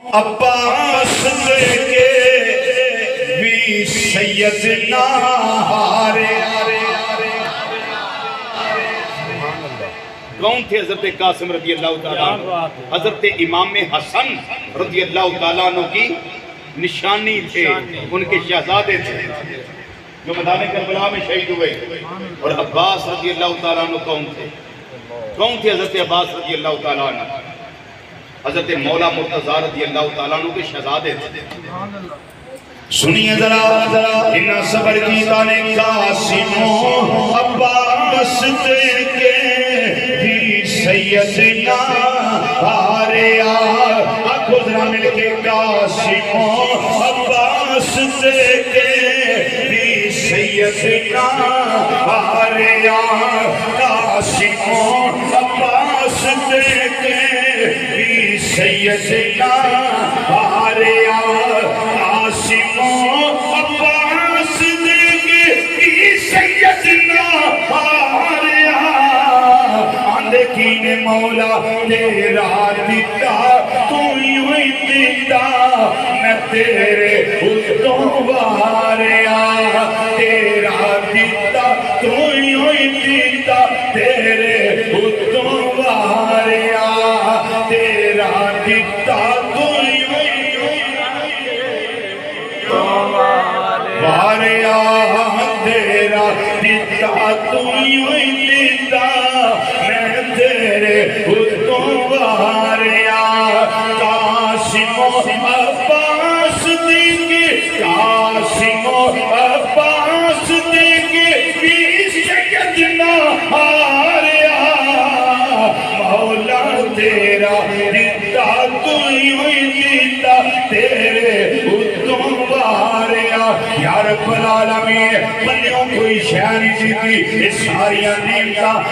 عباس کے بھی سیدنا ہارے کون تھے؟ حضرت قاسم رضی اللہ تعالیٰ عنہ، حضرت امام حسن رضی اللہ تعالیٰ عنہ کی نشانی تھے، ان کے شہزادے تھے جو میدان کربلا میں شہید ہوئے۔ اور عباس رضی اللہ تعالیٰ عنہ کون تھے؟ کون تھے حضرت عباس رضی اللہ تعالیٰ عنہ؟ حضرت مولا مرتضیٰ رضی اللہ تعالیٰ عنہ کے شہزادے تھے۔ سنیے ذرا انہا صبر کی تانے قاسم عباس کے بھی سیدنا ہارے آنکھو ذرا مل کے قاسم عباس کے بھی سیدنا ہارے قاسم عباس کے بھی سیدنا ہارے قاسم عباس کے بھی سیدنا ہارے آندھے مولا تیرا دیتا تو یوں ہی دیتا میں تیرے اتوں باریا تیرا دیتا تو یوں ہی دیتا تیرے اتوں باریا تیرا دیتا تو یوں ہی باریا تیرا دیتا تو یوں ہی دیتا میں تیرے اتوں باریا قاسم عباس دیکھے قاسم عباس دیکھے بھی سیدنا ہاریا مولا تیرا دیتا تو یوں ہی دیتا تیرے اتوں باریا یا رب العالمین بندیوں کوئی شہری دیتی اس ساری نعمتاں